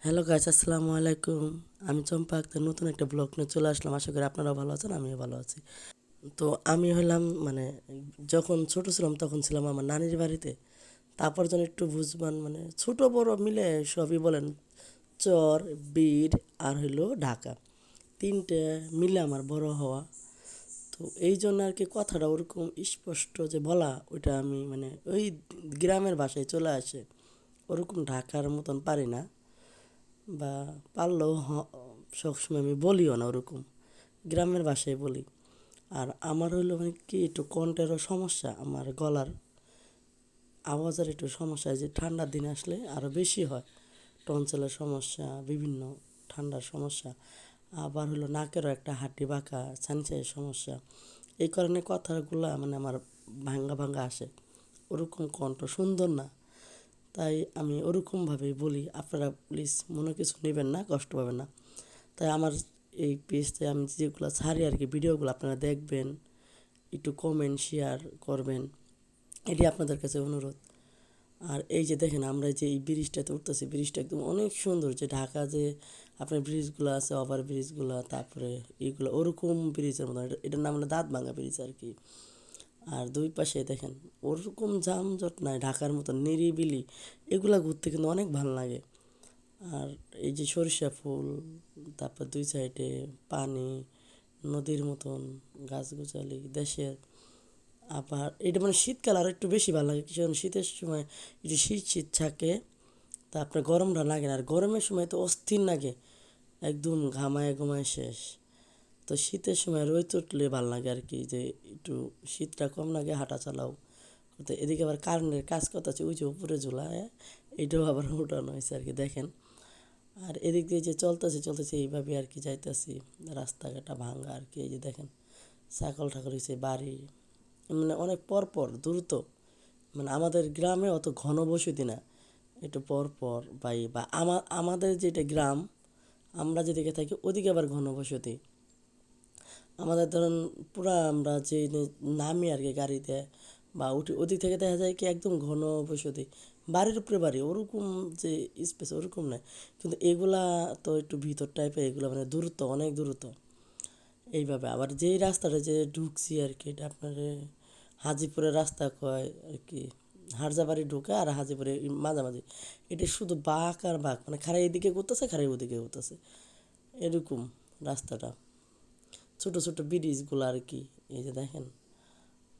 Hello guys, আসসালামু আলাইকুম। আমি চম্পা আক্তার নতুন একটা ব্লগ নিয়ে চলে আসলাম। আশা করি আপনারাও ভালো আছেন, আমিও ভালো আছি। তো আমি হলাম যখন ছোট ছিলাম তখন ছিলাম আমার নানির বাড়িতে। তারপর যেন একটু বুঝবান ছোট বড় মিলে সবই বলেন, চর, বীর আর হইলো ঢাকা, তিনটে মিলে আমার বড় হওয়া। তো এই জন্য আর কি কথাটা ওরকম স্পষ্ট যে বলা, ওইটা আমি ওই গ্রামের ভাষায় চলে আসে, ওরকম ঢাকার মতন পারি না, বা পারলেও সবসময় আমি বলিও না ওরকম, গ্রামের ভাষায় বলি। আর আমার হইলো কি একটু কণ্ঠেরও সমস্যা, আমার গলার আওয়াজের একটু সমস্যা, যে ঠান্ডার দিন আসলে আরও বেশি হয়, টনসিলের সমস্যা, বিভিন্ন ঠান্ডার সমস্যা। আবার হলো নাকেরও একটা হাড্ডি বাঁকা, সাইনাসের সমস্যা। এই কারণে কথাগুলো আমার ভাঙ্গা ভাঙ্গা আসে, ওরকম কণ্ঠ সুন্দর না। তাই আমি ওরকমভাবেই বলি, আপনারা প্লিজ মনে কিছু নেবেন না, কষ্ট পাবেন না। তাই আমার এই পেজতে আমি যেগুলো ছাড়ি আর কি, ভিডিওগুলো আপনারা দেখবেন, একটু কমেন্ট শেয়ার করবেন, এটি আপনাদের কাছে অনুরোধ। আর এই যে দেখেন, আমরা যে এই ব্রিজটাতে উঠতেছি, ব্রিজটা একদম অনেক সুন্দর, যে ঢাকা যে আপনার ব্রিজগুলো আছে, ওভার ব্রিজগুলো, তারপরে এইগুলো ওরকম ব্রিজের মতো, এটার নাম হলো দাঁত ভাঙা ব্রিজ আর কি। আর দুই পাশে দেখেন ওরকম যানজট নাই, ঢাকার মতো নিরিবিলি, এগুলা ঘুরতে কিন্তু অনেক ভালো লাগে। আর এই যে সরিষা ফুল, তারপর দুই সাইডে পানি, নদীর মতন গাছগাছালি দেশের। আবার এটা শীতকাল আর একটু বেশি ভালো লাগে, কিছু শীতের সময় একটু শীত শীত থাকে, তা আপনার গরমটা লাগে না। আর গরমের সময় তো অস্থির লাগে, একদম ঘামায় ঘুমায় শেষ। তো শীতের সময় রোদ উঠলে ভালো লাগে আর কি, যে একটু শীতটা কম লাগে, হাঁটা চালাও করতে। এদিকে আবার কারেন্টের কাজ করতেছে, ওই যে উপরে ঝুলায়, এটাও আবার উঠানো হয়েছে আর কি, দেখেন। আর এদিক দিয়ে যে চলতেছে চলতেছে এইভাবে আর কি যাইতেছি, রাস্তাঘাটটা ভাঙ্গা আর কি। এই যে দেখেন ছাগল ঠাকুর হয়েছে, বাড়ি অনেক পর পর দ্রুত, আমাদের গ্রামে অত ঘন বসতি না, একটু পর পর বাই বা আমাদের যেটা গ্রাম, আমরা যেদিকে থাকি ওদিকে আবার ঘন বসতি। আমাদের ধরুন পুরা আমরা যে নামি আর কি গাড়িতে বা উঠি, ওদিক থেকে দেখা যায় কি একদম ঘন বসতি, বাড়ির উপরে বাড়ি, ওরকম যে স্পেস ওরকম নয়। কিন্তু এগুলা তো একটু ভিতর টাইপের, এগুলো দূরত্ব, অনেক দূরত্ব। এইভাবে আবার যেই রাস্তাটা যে ঢুকছি আর কি, এটা আপনার হাজিপুরের রাস্তা কয় আর কি, হারজাবাড়ি ঢুকে আর হাজিপুরে মাঝামাঝি, এটা শুধু বাঁক আর বাঁক, খারাই এদিকে ঘুরতেছে, খারাই ওদিকে ঘুরতেছে, এরকম রাস্তাটা। ছোট ছোট ব্রিজগুলো আর কি, এই যে দেখেন।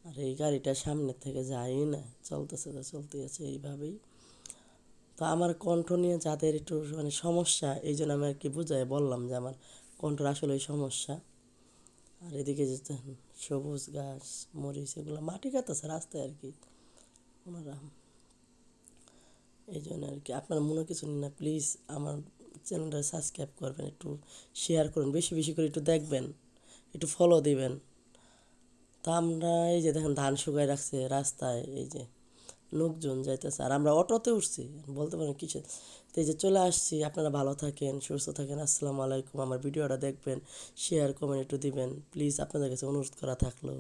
আর এই গাড়িটা সামনের থেকে যায় না, চলতেছে তো চলতে আছে এইভাবেই। তো আমার কণ্ঠ নিয়ে যাদের একটু সমস্যা, এই জন্য আমি আর কি বুঝাই বললাম যে আমার কণ্ঠের আসলে সমস্যা। আর এদিকে যে দেখেন সবুজ গাছ, মরিচ, এগুলো মাটি কাটতেছে রাস্তায় আর কি ওনারা। এই জন্য আর কি আপনারা মনে কিছু নিন না, প্লিজ আমার চ্যানেলটা সাবস্ক্রাইব করবেন, একটু শেয়ার করুন, বেশি বেশি করে একটু দেখবেন, একটু ফলো দিবেন। তা আমরা এই যে দেখেন ধান শুকায় রাখছে রাস্তায়, এই যে লোকজন যাইতেছে, আর আমরা অটোতে উঠছি, বলতে পারেন কিসে। তো এই যে চলে আসছি, আপনারা ভালো থাকেন, সুস্থ থাকেন, আসসালামু আলাইকুম। আমার ভিডিওটা দেখবেন, শেয়ার কমেন্ট একটু দিবেন প্লিজ, আপনাদের কাছে অনুরোধ করা থাকলো।